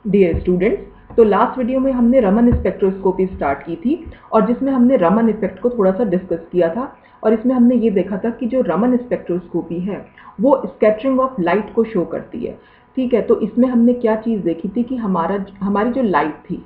Dear students, तो last video में हमने रमन स्पेक्ट्रोस्कोपी स्टार्ट की थी और जिसमें हमने रमन इफेक्ट को थोड़ा सा डिस्कस किया था। और इसमें हमने ये देखा था कि जो रमन स्पेक्ट्रोस्कोपी है वो स्कैटरिंग ऑफ लाइट को शो करती है। ठीक है, तो इसमें हमने क्या चीज़ देखी थी कि हमारी जो लाइट थी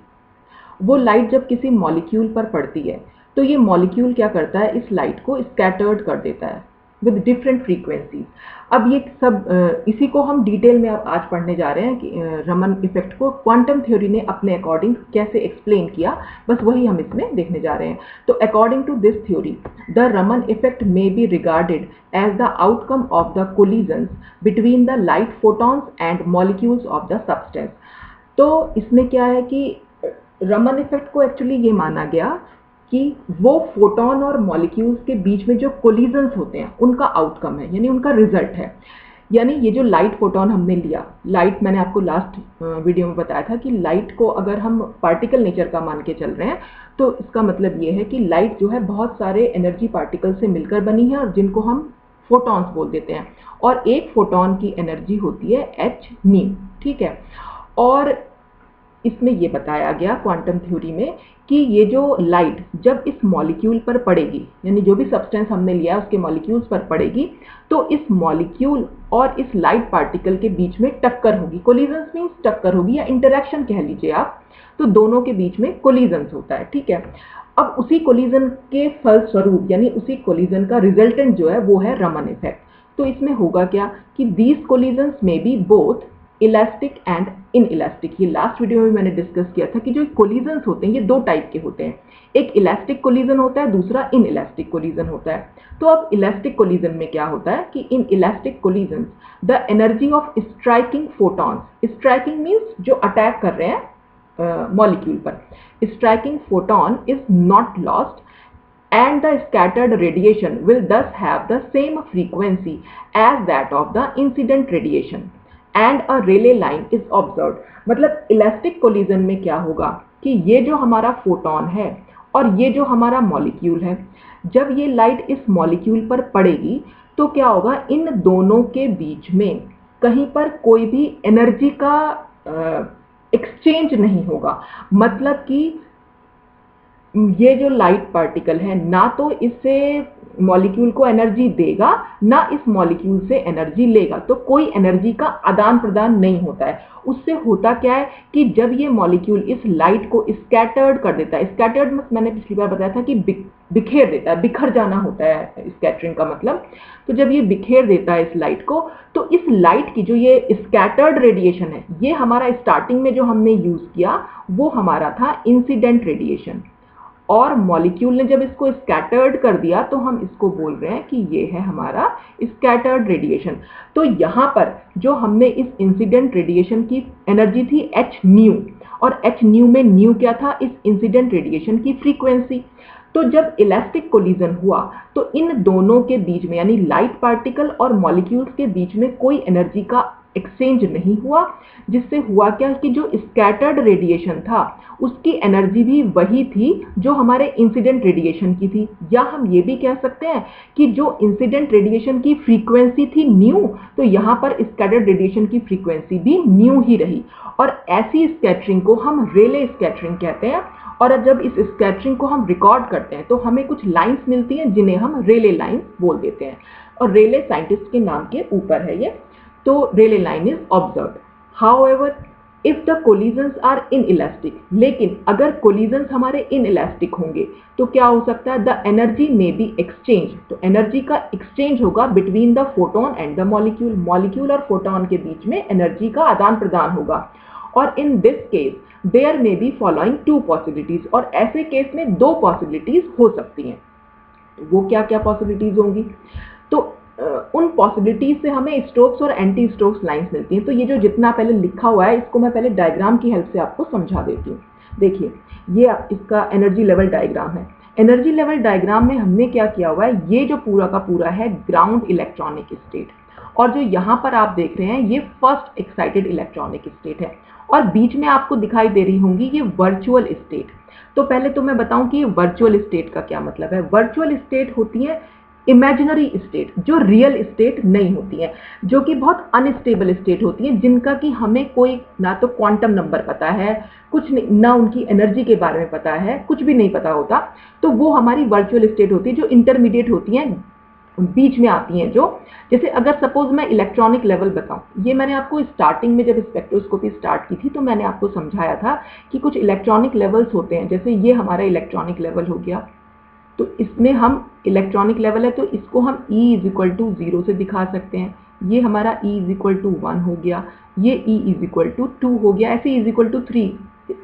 वो लाइट जब किसी मॉलिक्यूल पर पड़ती है तो ये मॉलिक्यूल क्या करता है, इस लाइट को स्कैटर्ड कर देता है विद डिफरेंट फ्रीक्वेंसीज। अब ये सब इसी को हम डिटेल में अब आज पढ़ने जा रहे हैं कि रमन इफेक्ट को क्वांटम थ्योरी ने अपने अकॉर्डिंग कैसे एक्सप्लेन किया, बस वही हम इसमें देखने जा रहे हैं। तो according to this theory the Raman effect may be regarded as the outcome of the collisions between the light photons and molecules of the substance. तो इसमें क्या है कि रमन इफेक्ट को एक्चुअली ये माना गया कि वो फोटोन और मॉलिक्यूल्स के बीच में जो कोलिजन्स होते हैं उनका आउटकम है, यानी उनका रिजल्ट है। यानी ये जो लाइट फोटोन हमने लिया, लाइट मैंने आपको लास्ट वीडियो में बताया था कि लाइट को अगर हम पार्टिकल नेचर का मान के चल रहे हैं तो इसका मतलब ये है कि लाइट जो है बहुत सारे एनर्जी पार्टिकल से मिलकर बनी है और जिनको हम फोटॉन्स बोल देते हैं। और एक फोटोन की एनर्जी होती है एच न्यू। ठीक है, और इसमें ये बताया गया क्वांटम थ्योरी में कि ये जो लाइट जब इस मॉलिक्यूल पर पड़ेगी, यानी जो भी सब्सटेंस हमने लिया है उसके मॉलिक्यूल्स पर पड़ेगी, तो इस मॉलिक्यूल और इस लाइट पार्टिकल के बीच में टक्कर होगी। कोलिजन्स मीन्स टक्कर होगी या इंटरेक्शन कह लीजिए आप, तो दोनों के बीच में कोलिजन्स होता है। ठीक है, अब उसी कोलिजन के फलस्वरूप यानी उसी कोलिजन का रिजल्टेंट जो है वो है रमन इफेक्ट। तो इसमें होगा क्या कि these collisions may be both elastic and inelastic. ये लास्ट वीडियो में मैंने डिस्कस किया था कि जो कोलिजन्स होते हैं ये दो टाइप के होते हैं, एक इलास्टिक कोलिजन होता है, दूसरा इन इलास्टिक कोलिजन होता है। तो अब इलास्टिक कोलिजन में क्या होता है कि in elastic collisions the energy of striking photons, striking means जो अटैक कर रहे हैं मॉलिक्यूल पर, striking photon is not lost and the scattered radiation will thus have the same frequency as that of the incident radiation and a Rayleigh line is observed। मतलब elastic collision में क्या होगा कि ये जो हमारा फोटोन है और ये जो हमारा मॉलिक्यूल है, जब ये लाइट इस मॉलिक्यूल पर पड़ेगी तो क्या होगा, इन दोनों के बीच में कहीं पर कोई भी एनर्जी का एक्सचेंज नहीं होगा। मतलब कि ये जो लाइट पार्टिकल है ना तो इससे मॉलिक्यूल को एनर्जी देगा ना इस मॉलिक्यूल से एनर्जी लेगा, तो कोई एनर्जी का आदान प्रदान नहीं होता है। उससे होता क्या है कि जब ये मॉलिक्यूल इस लाइट को स्कैटर्ड कर देता है, स्कैटर्ड मैंने पिछली बार बताया था कि बिखेर देता है, बिखर जाना होता है स्कैटरिंग का मतलब। तो जब ये बिखेर देता है इस लाइट को, तो इस लाइट की जो ये स्कैटर्ड रेडिएशन है, ये हमारा स्टार्टिंग में जो हमने यूज किया वो हमारा था इंसिडेंट रेडिएशन, और मॉलिक्यूल ने जब इसको स्कैटर्ड कर दिया तो हम इसको बोल रहे हैं कि ये है हमारा स्कैटर्ड रेडिएशन। तो यहाँ पर जो हमने इस इंसिडेंट रेडिएशन की एनर्जी थी एच न्यू, और एच न्यू में न्यू क्या था, इस इंसिडेंट रेडिएशन की फ्रीक्वेंसी। तो जब इलास्टिक कोलिजन हुआ तो इन दोनों के बीच में यानी लाइट पार्टिकल और मॉलिक्यूल्स के बीच में कोई एनर्जी का एक्सचेंज नहीं हुआ, जिससे हुआ क्या कि जो स्कैटर्ड रेडिएशन था उसकी एनर्जी भी वही थी जो हमारे इंसिडेंट रेडिएशन की थी। या हम ये भी कह सकते हैं कि जो इंसिडेंट रेडिएशन की फ्रीक्वेंसी थी न्यू, तो यहाँ पर स्कैटर्ड रेडिएशन की फ्रीक्वेंसी भी न्यू ही रही। और ऐसी स्कैटरिंग को हम रेले स्कैटरिंग कहते हैं। और जब इस स्कैटरिंग को हम रिकॉर्ड करते हैं तो हमें कुछ लाइंस मिलती हैं जिन्हें हम रेले लाइंस बोल देते हैं, और रेले साइंटिस्ट के नाम के ऊपर है ये। तो Rayleigh line is observed. However, if the collisions are inelastic, लेकिन अगर collisions हमारे inelastic होंगे तो क्या हो सकता है, the energy may be exchanged। तो एनर्जी का एक्सचेंज होगा between the photon and the molecule, molecule और फोटोन के बीच में एनर्जी का आदान प्रदान होगा। और in this case there may be following two possibilities, और ऐसे केस में दो पॉसिबिलिटीज हो सकती हैं। वो क्या क्या पॉसिबिलिटीज होंगी, तो उन पॉसिबिलिटीज से हमें स्टोक्स और एंटी स्टोक्स लाइंस मिलती हैं। तो ये जो जितना पहले लिखा हुआ है इसको मैं पहले डायग्राम की हेल्प से आपको समझा देती हूँ। देखिए, ये इसका एनर्जी लेवल डायग्राम है। एनर्जी लेवल डायग्राम में हमने क्या किया हुआ है, ये जो पूरा का पूरा है ग्राउंड इलेक्ट्रॉनिक स्टेट, और जो यहाँ पर आप देख रहे हैं ये फर्स्ट एक्साइटेड इलेक्ट्रॉनिक स्टेट है, और बीच में आपको दिखाई दे रही होंगी ये वर्चुअल स्टेट। तो पहले तो मैं बताऊं कि वर्चुअल स्टेट का क्या मतलब है। वर्चुअल स्टेट होती है इमेजिनरी स्टेट जो रियल स्टेट नहीं होती है, जो कि बहुत अनस्टेबल स्टेट होती है, जिनका कि हमें कोई ना तो क्वांटम नंबर पता है, कुछ नहीं, ना उनकी एनर्जी के बारे में पता है, कुछ भी नहीं पता होता, तो वो हमारी वर्चुअल स्टेट होती है जो इंटरमीडिएट होती हैं, बीच में आती हैं। जो जैसे अगर सपोज मैं इलेक्ट्रॉनिक लेवल बताऊं, ये मैंने आपको स्टार्टिंग में जब स्पेक्ट्रोस्कोपी स्टार्ट की थी तो मैंने आपको समझाया था कि कुछ इलेक्ट्रॉनिक लेवल्स होते हैं। जैसे ये हमारा इलेक्ट्रॉनिक लेवल हो गया, तो इसमें हम इलेक्ट्रॉनिक लेवल है तो इसको हम E इज इक्वल टू 0 से दिखा सकते हैं। ये हमारा E इज इक्वल टू 1 हो गया, ये E इज इक्वल टू 2 हो गया, ऐसे E इज इक्वल टू 3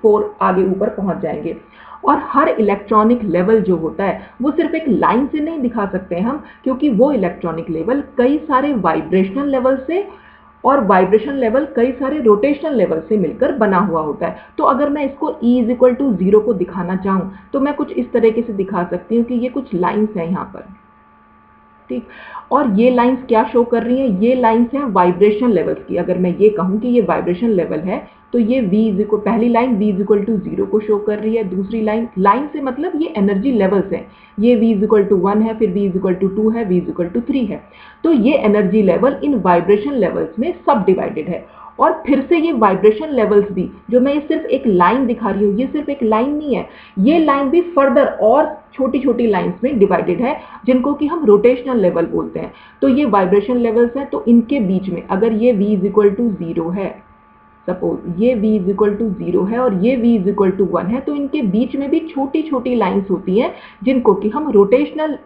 4 आगे ऊपर पहुंच जाएंगे। और हर इलेक्ट्रॉनिक लेवल जो होता है वो सिर्फ एक लाइन से नहीं दिखा सकते हैं हम, क्योंकि वो इलेक्ट्रॉनिक लेवल कई सारे वाइब्रेशनल लेवल से और वाइब्रेशन लेवल कई सारे रोटेशनल लेवल से मिलकर बना हुआ होता है। तो अगर मैं इसको E इज इक्वल टू 0 को दिखाना चाहूँ तो मैं कुछ इस तरीके से दिखा सकती हूँ कि ये कुछ लाइन्स हैं यहाँ पर, ठीक। और ये लाइंस क्या शो कर रही हैं? ये लाइंस हैं वाइब्रेशन लेवल्स की। अगर मैं ये कहूँ कि ये वाइब्रेशन लेवल है तो ये पहली line V is equal to 0 को शो कर रही है। दूसरी लाइन से मतलब ये एनर्जी लेवल्स हैं, ये V इज इक्वल टू 1 है, फिर V इज इक्वल टू 2 है, V इज इक्वल टू 3 है। तो ये energy level in vibration levels में सब डिवाइडेड है। और फिर से ये वाइब्रेशन लेवल्स भी, जो मैं ये सिर्फ एक लाइन दिखा रही हूँ, ये सिर्फ एक लाइन नहीं है, ये लाइन भी फर्दर और छोटी छोटी लाइंस में डिवाइडेड है, जिनको कि हम रोटेशनल लेवल बोलते हैं। तो ये वाइब्रेशन लेवल्स हैं, तो इनके बीच में अगर ये V इज इक्वल टू 0 है, सपोज ये V इज इक्वल टू 0 है और ये V इज इक्वल टू 1 है, तो इनके बीच में भी छोटी छोटी लाइंस होती हैं, जिनको कि हम रोटेशनल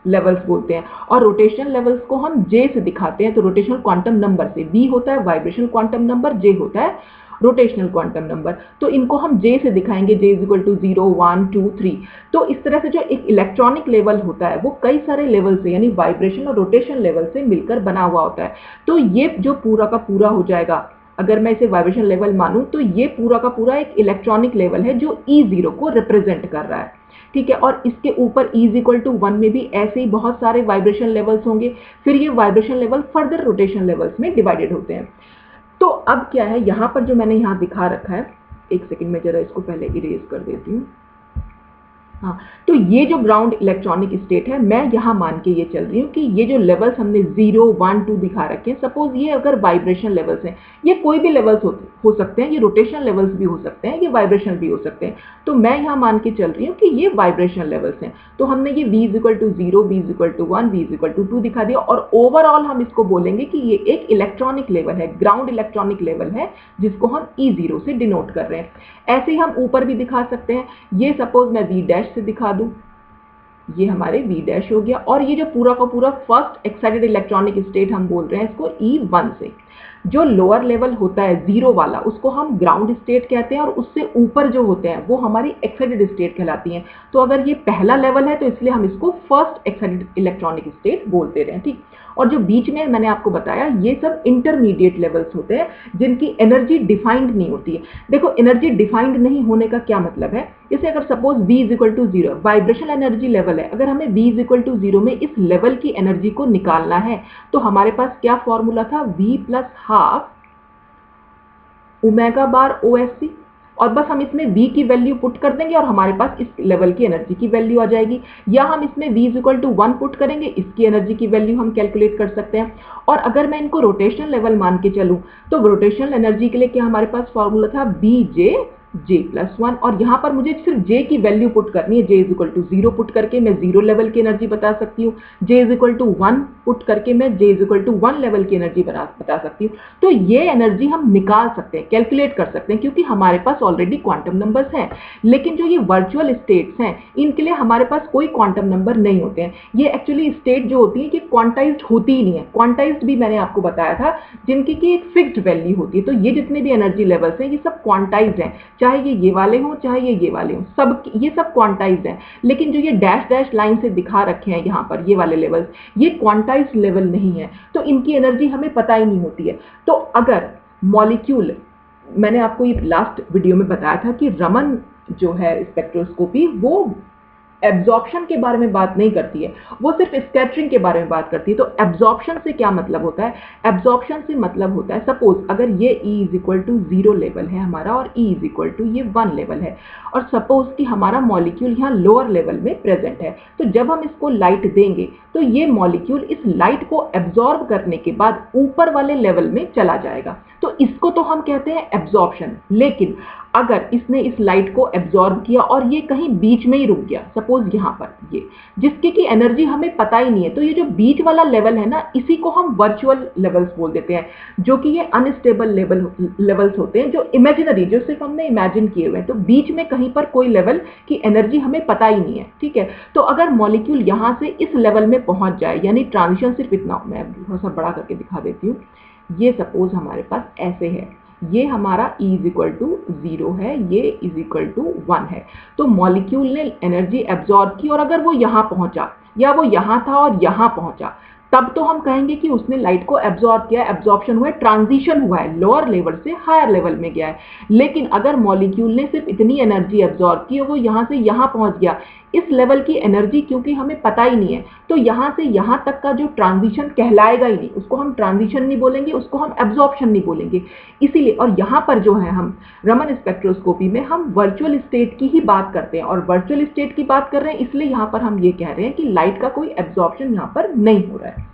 लेवल्स बोलते हैं। और रोटेशनल लेवल्स को हम J से दिखाते हैं, तो रोटेशनल क्वांटम नंबर से। B होता है वाइब्रेशनल क्वांटम नंबर, J होता है रोटेशनल क्वांटम नंबर। तो इनको हम J से दिखाएंगे, J इज इक्वल टू 0 1 2 3। तो इस तरह से जो एक इलेक्ट्रॉनिक लेवल होता है वो कई सारे लेवल से, यानी वाइब्रेशन और रोटेशन लेवल से मिलकर बना हुआ होता है। तो ये जो पूरा का पूरा हो जाएगा, अगर मैं इसे वाइब्रेशन लेवल मानूं, तो ये पूरा का पूरा एक इलेक्ट्रॉनिक लेवल है जो E0 को रिप्रेजेंट कर रहा है, ठीक है। और इसके ऊपर E इज इक्वल टू 1 में भी ऐसे ही बहुत सारे वाइब्रेशन लेवल्स होंगे, फिर ये vibration level further rotation levels में डिवाइडेड होते हैं। तो अब क्या है, यहाँ पर जो मैंने यहाँ दिखा रखा है, एक सेकंड में जरा इसको पहले इरेज कर देती हूँ। हाँ, तो ये जो ग्राउंड इलेक्ट्रॉनिक स्टेट है, मैं यहाँ मान के ये चल रही हूँ कि ये जो लेवल्स हमने 0 1 2 दिखा रखे हैं, सपोज ये अगर वाइब्रेशन लेवल्स हैं, ये कोई भी लेवल्स हो सकते हैं, ये रोटेशन लेवल्स भी हो सकते हैं, ये वाइब्रेशन भी हो सकते हैं। तो मैं यहाँ मान के चल रही हूँ कि ये वाइब्रेशन लेवल्स हैं। तो हमने ये V is equal to 0, V is equal to 1, V is equal to 2 दिखा दिया, और ओवरऑल हम इसको बोलेंगे कि ये एक इलेक्ट्रॉनिक लेवल है, ग्राउंड इलेक्ट्रॉनिक लेवल है, जिसको हम E0 से डिनोट कर रहे हैं। ऐसे ही हम ऊपर भी दिखा सकते हैं। ये सपोज मैं V डैश से दिखा दूं, ये हमारे V डैश हो गया। और ये जो पूरा का पूरा फर्स्ट एक्साइटेड इलेक्ट्रॉनिक स्टेट हम बोल रहे हैं इसको E1 से। जो लोअर लेवल होता है 0 वाला, उसको हम ग्राउंड स्टेट कहते हैं, और उससे ऊपर जो होते हैं वो हमारी एक्साइटेड स्टेट कहलाती हैं। तो अगर ये पहला लेवल है तो इसलिए हम इसको फर्स्ट एक्साइटेड इलेक्ट्रॉनिक स्टेट बोलते रहे, ठीक। और जो बीच में मैंने आपको बताया, ये सब इंटरमीडिएट लेवल्स होते हैं, जिनकी एनर्जी डिफाइंड नहीं होती है। देखो, एनर्जी डिफाइंड नहीं होने का क्या मतलब है, जैसे अगर suppose V is equal to 0 vibrational energy level है, अगर हमें V इज इक्वल टू 0 में इस लेवल की एनर्जी को निकालना है, तो हमारे पास क्या फॉर्मूला था, V प्लस हाफ ओमेगा बार OSC, और बस हम इसमें V की वैल्यू पुट कर देंगे और हमारे पास इस लेवल की एनर्जी की वैल्यू आ जाएगी। या हम इसमें V is equal to 1 put करेंगे, इसकी एनर्जी की वैल्यू हम कैलकुलेट कर सकते हैं। और अगर मैं इनको रोटेशनल लेवल मान के चलूं, तो रोटेशनल एनर्जी के लिए क्या हमारे पास फॉर्मूला था, BJ J प्लस 1, और यहाँ पर मुझे सिर्फ J की वैल्यू पुट करनी है। J is equal to 0 put करके मैं 0 लेवल की एनर्जी बता सकती हूँ, J is equal to 1 put करके मैं J is equal to 1 level की एनर्जी बता सकती हूँ। तो ये एनर्जी हम निकाल सकते हैं, कैलकुलेट कर सकते हैं, क्योंकि हमारे पास ऑलरेडी क्वांटम नंबर्स हैं। लेकिन जो ये वर्चुअल स्टेट्स हैं, इनके लिए हमारे पास कोई क्वांटम नंबर नहीं होते हैं। ये एक्चुअली स्टेट जो होती है कि क्वांटाइज्ड होती ही नहीं है। क्वांटाइज्ड भी मैंने आपको बताया था, जिनकी की एक फिक्स्ड वैल्यू होती है। तो ये जितने भी एनर्जी लेवल्स हैं, ये सब क्वांटाइज्ड हैं, चाहे ये वाले हों चाहे ये वाले हों, सब ये सब क्वांटाइज्ड हैं। लेकिन जो ये डैश डैश लाइन से दिखा रखे हैं यहाँ पर, ये वाले लेवल्स, ये क्वांटाइज्ड लेवल नहीं है, तो इनकी एनर्जी हमें पता ही नहीं होती है। तो अगर मॉलिक्यूल, मैंने आपको ये लास्ट वीडियो में बताया था कि रमन जो है स्पेक्ट्रोस्कोपी, वो एब्जॉर्प्शन के बारे में बात नहीं करती है, वो सिर्फ स्कैटरिंग के बारे में बात करती है। तो एब्जॉर्प्शन से क्या मतलब होता है? एब्जॉर्प्शन से मतलब होता है, सपोज अगर ये E is equal to 0 level है हमारा और E इज इक्वल टू ये 1 लेवल है, और सपोज कि हमारा मॉलिक्यूल यहाँ लोअर लेवल में प्रेजेंट है, तो जब हम इसको लाइट देंगे तो ये मॉलिक्यूल इस लाइट को एब्जॉर्ब करने के बाद ऊपर वाले लेवल में चला जाएगा। तो इसको तो हम कहते हैं एब्जॉर्प्शन। लेकिन अगर इसने इस लाइट को एब्जॉर्ब किया और ये कहीं बीच में ही रुक गया, सपोज यहाँ पर ये, जिसकी की एनर्जी हमें पता ही नहीं है, तो ये जो बीच वाला लेवल है ना, इसी को हम वर्चुअल लेवल्स बोल देते हैं, जो कि ये अनस्टेबल लेवल्स होते हैं, जो इमेजिनरी, जो सिर्फ हमने इमेजिन किए हुए हैं। तो बीच में कहीं पर कोई लेवल की एनर्जी हमें पता ही नहीं है, ठीक है। तो अगर मॉलिक्यूल यहाँ से इस लेवल में पहुंच जाए, यानी ट्रांजिशन सिर्फ इतना, मैं थोड़ा सा बड़ा करके दिखा देती हूँ, ये सपोज हमारे पास ऐसे है, ये हमारा E इज इक्वल टू 0 है, ये इज इक्वल टू 1 है। तो मॉलिक्यूल ने एनर्जी एब्जॉर्ब की, और अगर वो यहाँ पहुंचा या वो यहाँ था और यहाँ पहुंचा, तब तो हम कहेंगे कि उसने लाइट को एब्जॉर्ब किया, एब्जॉर्प्शन हुआ है, ट्रांजिशन हुआ है, लोअर लेवल से हायर लेवल में गया है। लेकिन अगर मॉलिक्यूल ने सिर्फ इतनी एनर्जी एब्जॉर्ब की और वो यहाँ से यहाँ पहुँच गया, इस लेवल की एनर्जी क्योंकि हमें पता ही नहीं है, तो यहाँ से यहाँ तक का जो ट्रांजिशन कहलाएगा ही नहीं, उसको हम ट्रांजिशन नहीं बोलेंगे, उसको हम एब्जॉर्प्शन नहीं बोलेंगे। इसीलिए, और यहाँ पर जो है हम रमन स्पेक्ट्रोस्कोपी में हम वर्चुअल स्टेट की ही बात करते हैं, और वर्चुअल स्टेट की बात कर रहे हैं, इसलिए यहाँ पर हम ये कह रहे हैं कि लाइट का कोई एब्जॉर्प्शन यहाँ पर नहीं हो रहा है।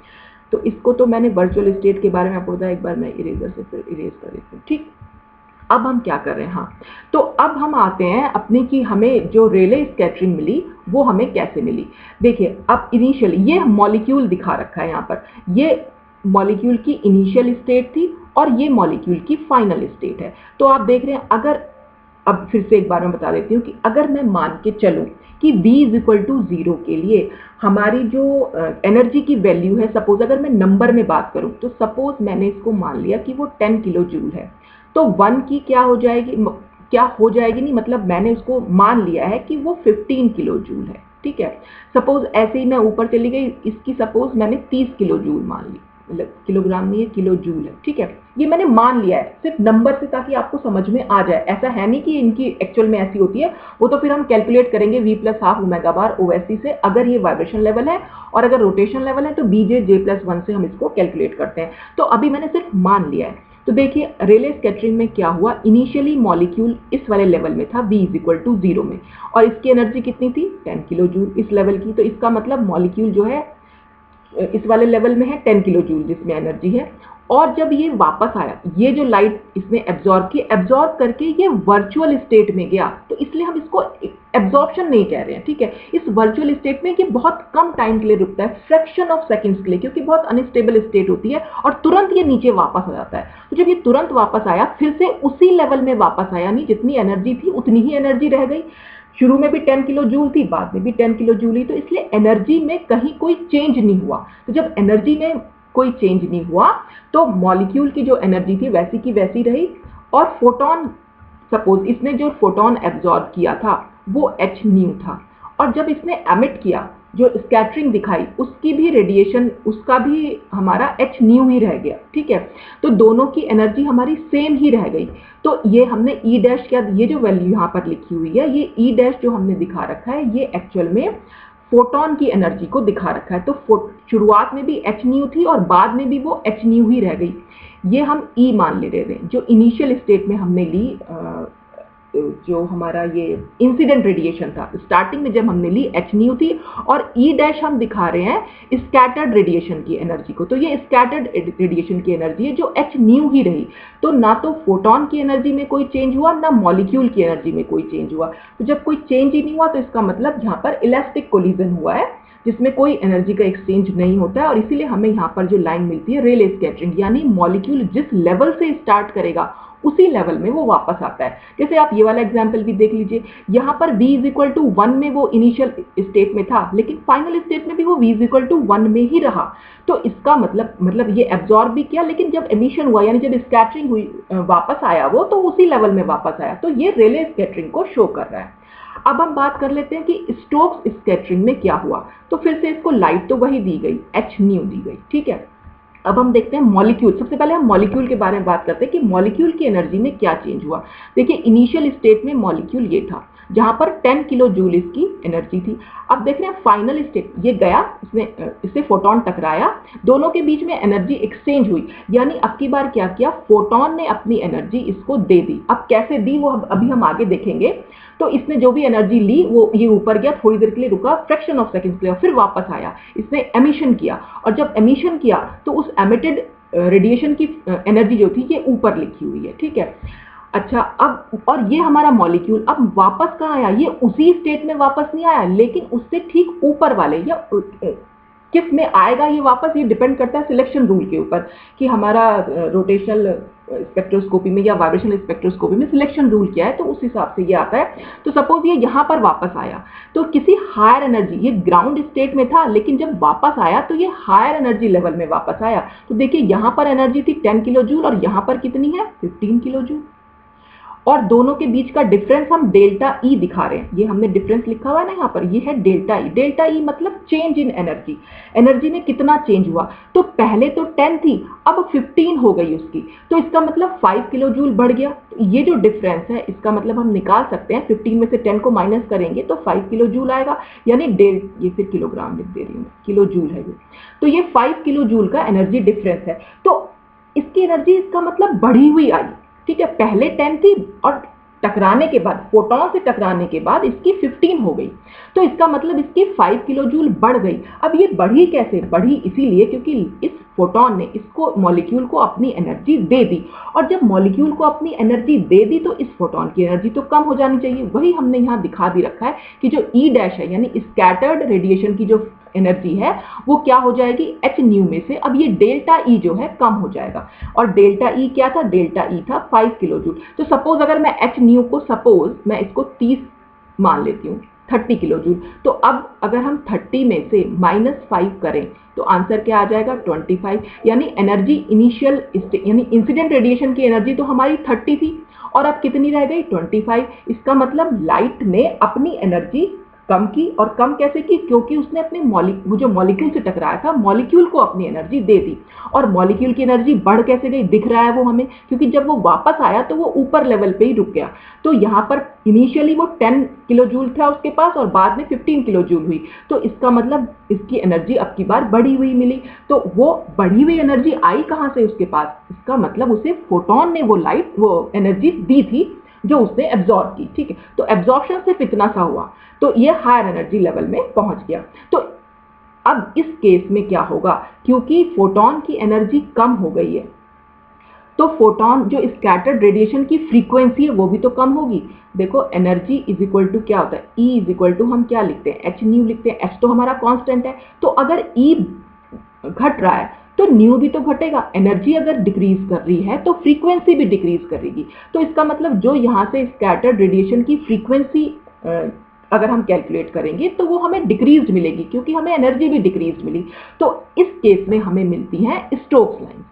तो इसको तो मैंने वर्चुअल स्टेट के बारे में आपको बताया, एक बार मैं इरेजर से फिर इरेज कर देती हूँ, ठीक। अब हम क्या कर रहे हैं, हाँ, तो अब हम आते हैं अपनी कि हमें जो रेले स्कैटरिंग मिली वो हमें कैसे मिली। देखिए, अब इनिशियल ये मॉलिक्यूल दिखा रखा है यहाँ पर, ये मॉलिक्यूल की इनिशियल स्टेट थी और ये मॉलिक्यूल की फाइनल स्टेट है। तो आप देख रहे हैं, अगर, अब फिर से एक बार मैं बता देती हूँ कि अगर मैं मान के चलूँ कि V इज इक्वल टू 0 के लिए हमारी जो एनर्जी की वैल्यू है, सपोज अगर मैं नंबर में बात करूँ, तो सपोज मैंने इसको मान लिया कि वो 10 किलो जूल है, तो 1 की क्या हो जाएगी, नहीं, मतलब मैंने उसको मान लिया है कि वो 15 किलो जूल है, ठीक है। सपोज ऐसे ही मैं ऊपर चली गई, इसकी सपोज मैंने 30 किलो जूल मान ली, मतलब किलोग्राम नहीं है, किलो जूल है, ठीक है। ये मैंने मान लिया है सिर्फ नंबर से, ताकि आपको समझ में आ जाए। ऐसा है नहीं कि इनकी एक्चुअल में ऐसी होती है, वो तो फिर हम कैलकुलेट करेंगे V प्लस हाफ ओमेगा बार OSC से, अगर ये वाइब्रेशन लेवल है, और अगर रोटेशन लेवल है तो BJ J प्लस 1 से हम इसको कैलकुलेट करते हैं। तो अभी मैंने सिर्फ मान लिया है। तो देखिए, रेले स्कैटरिंग में क्या हुआ, इनिशियली मॉलिक्यूल इस वाले लेवल में था, V इज इक्वल टू 0 में, और इसकी एनर्जी कितनी थी, 10 किलो जूल इस लेवल की। तो इसका मतलब मॉलिक्यूल जो है इस वाले लेवल में है 10 किलो जूल जिसमें एनर्जी है। और जब ये वापस आया, ये जो लाइट इसने एब्जॉर्ब की, एब्जॉर्ब करके ये वर्चुअल स्टेट में गया, तो इसलिए हम इसको एब्जॉर्प्शन नहीं कह रहे हैं, ठीक है। इस वर्चुअल स्टेट में ये बहुत कम टाइम के लिए रुकता है, फ्रैक्शन ऑफ सेकंड्स के लिए, क्योंकि बहुत अनस्टेबल स्टेट होती है, और तुरंत ये नीचे वापस आ जाता है। तो जब ये तुरंत वापस आया, फिर से उसी लेवल में वापस आया, नहीं, जितनी एनर्जी थी उतनी ही एनर्जी रह गई। शुरू में भी 10 किलो जूल थी, बाद में भी 10 किलो जूल ही, तो इसलिए एनर्जी में कहीं कोई चेंज नहीं हुआ। तो जब एनर्जी में कोई चेंज नहीं हुआ, तो मॉलिक्यूल की जो एनर्जी थी वैसी की वैसी रही, और फोटोन, सपोज इसने जो फोटोन एब्जॉर्ब किया था वो h न्यू था, और जब इसने एमिट किया, जो स्कैटरिंग दिखाई, उसकी भी रेडिएशन, उसका भी हमारा h न्यू ही रह गया, ठीक है। तो दोनों की एनर्जी हमारी सेम ही रह गई। तो ये हमने E डैश क्या, ये जो वैल्यू यहाँ पर लिखी हुई है, ये E डैश जो हमने दिखा रखा है, ये एक्चुअल में फोटोन की एनर्जी को दिखा रखा है। तो शुरुआत में भी h न्यू थी और बाद में भी वो h न्यू ही रह गई। ये हम E मान ले रहे हैं, जो इनिशियल स्टेट में हमने ली, जो हमारा ये इंसिडेंट रेडिएशन था, स्टार्टिंग में जब हमने ली h न्यू थी, और E डैश हम दिखा रहे हैं स्कैटर्ड रेडिएशन की एनर्जी को। तो ये स्कैटर्ड रेडिएशन की एनर्जी है जो h न्यू ही रही। तो ना तो फोटोन की एनर्जी में कोई चेंज हुआ, ना मॉलिक्यूल की एनर्जी में कोई चेंज हुआ। तो जब कोई चेंज ही नहीं हुआ, तो इसका मतलब यहाँ पर इलास्टिक कोलिजन हुआ है, जिसमें कोई एनर्जी का एक्सचेंज नहीं होता है, और इसीलिए हमें यहाँ पर जो लाइन मिलती है रेले स्कैटरिंग, यानी मॉलिक्यूल जिस लेवल से स्टार्ट करेगा उसी लेवल में वो वापस आता है। जैसे आप ये वाला एग्जांपल भी देख लीजिए, यहाँ पर V इज इक्वल टू 1 में वो इनिशियल स्टेट में था, लेकिन फाइनल स्टेट में भी वो V इज इक्वल टू 1 में ही रहा। तो इसका मतलब ये एब्जॉर्ब भी किया, लेकिन जब एमिशन हुआ, यानी जब स्कैटरिंग हुई, वापस आया वो, तो उसी लेवल में वापस आया। तो ये रेले स्कैटरिंग को शो कर रहा है। अब हम बात कर लेते हैं कि स्टोक्स स्कैटरिंग में क्या हुआ। तो फिर से इसको लाइट तो वही दी गई, h न्यू दी गई, ठीक है। अब हम देखते हैं मॉलिक्यूल, सबसे पहले हम मॉलिक्यूल के बारे में बात करते हैं कि मॉलिक्यूल की एनर्जी में क्या चेंज हुआ। देखिए, इनिशियल स्टेट में मॉलिक्यूल ये था, जहां पर 10 किलो जूल इसकी एनर्जी थी। अब देख रहे हैं फाइनल स्टेट, ये गया, इससे फोटोन टकराया, दोनों के बीच में एनर्जी एक्सचेंज हुई, यानी अब की बार क्या किया, फोटोन ने अपनी एनर्जी इसको दे दी। अब कैसे दी वो अभी हम आगे देखेंगे। तो इसने जो भी एनर्जी ली वो ये ऊपर गया, थोड़ी देर के लिए रुका, फ्रैक्शन ऑफ सेकंड के लिए, फिर वापस आया, इसने एमिशन किया, और जब एमिशन किया तो उस एमिटेड रेडिएशन की एनर्जी जो थी ये ऊपर लिखी हुई है, ठीक है। अच्छा, अब और ये हमारा मॉलिक्यूल अब वापस कहाँ आया, ये उसी स्टेट में वापस नहीं आया, लेकिन उससे ठीक ऊपर वाले या किस में आएगा ये वापस, ये डिपेंड करता है सिलेक्शन रूल के ऊपर कि हमारा रोटेशनल स्पेक्ट्रोस्कोपी में या वाइब्रेशनल स्पेक्ट्रोस्कोपी में सिलेक्शन रूल क्या है, तो उस हिसाब से ये आता है। तो सपोज ये यहाँ पर वापस आया तो किसी हायर एनर्जी, ये ग्राउंड स्टेट में था लेकिन जब वापस आया तो ये हायर एनर्जी लेवल में वापस आया। तो देखिए यहाँ पर एनर्जी थी 10 किलो जूल और यहाँ पर कितनी है 15 किलो जूल, और दोनों के बीच का डिफरेंस हम डेल्टा ई दिखा रहे हैं, ये हमने डिफरेंस लिखा हुआ है ना यहाँ पर, ये है डेल्टा ई। डेल्टा ई मतलब चेंज इन एनर्जी, एनर्जी में कितना चेंज हुआ। तो पहले तो 10 थी, अब 15 हो गई उसकी, तो इसका मतलब 5 किलो जूल बढ़ गया। तो ये जो डिफरेंस है इसका मतलब हम निकाल सकते हैं, 15 में से 10 को माइनस करेंगे तो 5 किलो जूल आएगा, यानी ये फिर किलोग्राम लिख दे रही हूँ, किलो जूल है ये। तो ये 5 किलो जूल का एनर्जी डिफरेंस है। तो इसकी एनर्जी इसका मतलब बढ़ी हुई आई, ठीक है। पहले 10 थी और टकराने के बाद, फोटोन से टकराने के बाद इसकी 15 हो गई, तो इसका मतलब इसकी 5 किलो जूल बढ़ गई। अब ये बढ़ी कैसे, बढ़ी इसीलिए क्योंकि इस फोटोन ने इसको मॉलिक्यूल को अपनी एनर्जी दे दी, और जब मॉलिक्यूल को अपनी एनर्जी दे दी तो इस फोटोन की एनर्जी तो कम हो जानी चाहिए। वही हमने यहाँ दिखा भी रखा है कि जो ई डैश है यानी स्कैटर्ड रेडिएशन की जो एनर्जी है वो क्या हो जाएगी एच न्यू में से, अब ये डेल्टा ई जो है कम हो जाएगा, और डेल्टा ई क्या था, डेल्टा ई था 5 किलो जूल। तो सपोज अगर मैं एच न्यू को, सपोज मैं इसको 30 मान लेती हूँ, 30 किलो जूल, तो अब अगर हम 30 में से -5 करें तो आंसर क्या आ जाएगा 25, यानी एनर्जी इनिशियल यानी इंसिडेंट रेडिएशन की एनर्जी तो हमारी 30 थी और अब कितनी रह गई 25। इसका मतलब लाइट ने अपनी एनर्जी कम की, और कम कैसे की, क्योंकि उसने अपने वो जो मॉलिक्यूल से टकराया था मॉलिक्यूल को अपनी एनर्जी दे दी। और मॉलिक्यूल की एनर्जी बढ़ कैसे गई, दिख रहा है वो हमें, क्योंकि जब वो वापस आया तो वो ऊपर लेवल पे ही रुक गया। तो यहाँ पर इनिशियली वो 10 किलो जूल था उसके पास और बाद में 15 किलो जूल हुई, तो इसका मतलब इसकी एनर्जी अब की बार बढ़ी हुई मिली। तो वो बढ़ी हुई एनर्जी आई कहाँ से उसके पास, इसका मतलब उसे फोटोन ने वो एनर्जी दी थी जो उसने एब्जॉर्ब की, ठीक है। तो एब्जॉर्प्शन सिर्फ इतना सा हुआ, तो ये हायर एनर्जी लेवल में पहुंच गया। तो अब इस केस में क्या होगा, क्योंकि फोटोन की एनर्जी कम हो गई है तो फोटोन जो स्कैटर्ड रेडिएशन की फ्रीक्वेंसी है वो भी तो कम होगी। देखो एनर्जी इज इक्वल टू क्या होता है, E इज इक्वल टू हम क्या लिखते हैं, एच न्यू लिखते हैं, एच तो हमारा कांस्टेंट है, तो अगर E घट रहा है तो न्यू भी तो घटेगा। एनर्जी अगर डिक्रीज कर रही है तो फ्रीक्वेंसी भी डिक्रीज करेगी, तो इसका मतलब जो यहाँ से स्कैटर्ड रेडिएशन की फ्रीक्वेंसी अगर हम कैलकुलेट करेंगे तो वो हमें डिक्रीज मिलेगी, क्योंकि हमें एनर्जी भी डिक्रीज मिली। तो इस केस में हमें मिलती हैं स्टोक्स लाइन्स,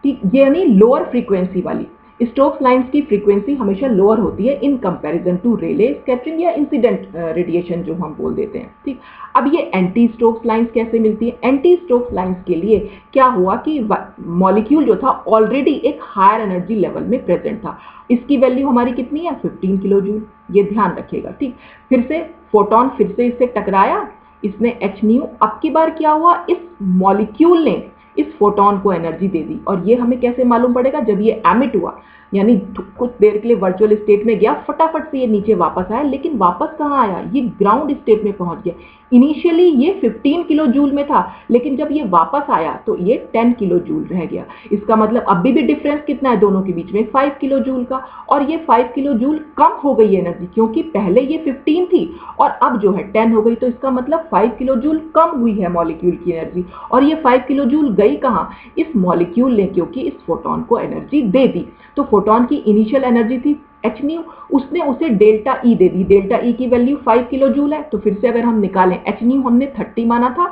ठीक, यानी लोअर फ्रीक्वेंसी वाली। स्टोक्स लाइन्स की फ्रीक्वेंसी हमेशा लोअर होती है in comparison to Rayleigh scattering या इंसिडेंट रेडिएशन जो हम बोल देते हैं, ठीक। अब ये एंटी स्टोक्स लाइन्स कैसे मिलती है, एंटी स्टोक्स लाइन्स के लिए क्या हुआ कि मॉलिक्यूल जो था ऑलरेडी एक हायर एनर्जी लेवल में प्रेजेंट था। इसकी वैल्यू हमारी कितनी है 15 किलो जूल, ये ध्यान रखिएगा, ठीक। फिर से फोटोन फिर से इससे टकराया, इसने एच न्यू, अब की बार क्या हुआ, इस मॉलिक्यूल ने इस फोटोन को एनर्जी दे दी, और ये हमें कैसे मालूम पड़ेगा, जब ये एमिट हुआ, यानी कुछ देर के लिए वर्चुअल स्टेट में गया, फटाफट से ये नीचे वापस आया, लेकिन वापस कहाँ आया, ये ग्राउंड स्टेट में पहुंच गया। इनिशियली ये 15 किलो जूल में था, लेकिन जब ये वापस आया तो ये 10 किलो जूल रह गया। इसका मतलब अभी भी डिफरेंस कितना है दोनों के बीच में, 5 किलो जूल का, और ये 5 किलो जूल कम हो गई एनर्जी, क्योंकि पहले ये 15 थी और अब जो है 10 हो गई, तो इसका मतलब 5 किलो जूल कम हुई है मॉलिक्यूल की एनर्जी। और ये 5 किलो जूल गई कहाँ, इस मॉलिक्यूल ने, क्योंकि इस फोटोन को एनर्जी दे दी। तो फोटोन की इनिशियल एनर्जी थी एच न्यू, उसने उसे डेल्टा ई दे दी, डेल्टा ई की वैल्यू 5 किलो जूल है। तो फिर से अगर हम निकालें, एच न्यू हमने 30 माना था,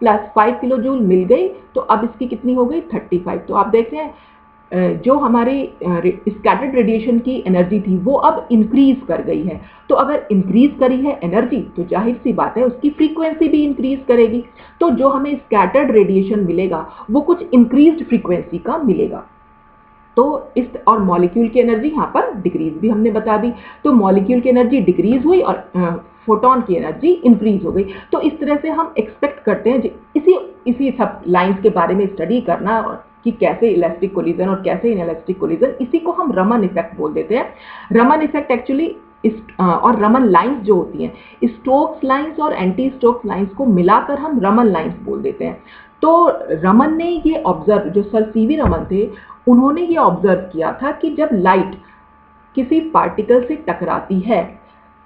प्लस 5 किलो जूल मिल गई, तो अब इसकी कितनी हो गई 35। तो आप देख रहे हैं जो हमारी स्कैटर्ड रेडिएशन की एनर्जी थी वो अब इंक्रीज कर गई है। तो अगर इंक्रीज करी है एनर्जी तो जाहिर सी बात है उसकी फ्रीक्वेंसी भी इंक्रीज करेगी, तो जो हमें स्कैटर्ड रेडिएशन मिलेगा वो कुछ इंक्रीज्ड फ्रीक्वेंसी का मिलेगा। तो इस और मॉलिक्यूल की एनर्जी यहाँ पर डिक्रीज भी हमने बता दी। तो मॉलिक्यूल की एनर्जी डिक्रीज हुई और फोटोन की एनर्जी इंक्रीज हो गई। तो इस तरह से हम एक्सपेक्ट करते हैं इसी सब लाइंस के बारे में स्टडी करना कि कैसे इलेक्ट्रिक कोलिजन और कैसे इनइलेक्ट्रिक कोलिजन, इसी को हम रमन इफेक्ट बोल देते हैं। रमन इफेक्ट एक्चुअली और रमन लाइंस जो होती हैं, स्टोक्स लाइंस और एंटी स्टोक्स लाइंस को मिलाकर हम रमन लाइंस बोल देते हैं। तो रमन ने ये ऑब्जर्व, जो सर सीवी रमन थे, उन्होंने ये ऑब्जर्व किया था कि जब लाइट किसी पार्टिकल से टकराती है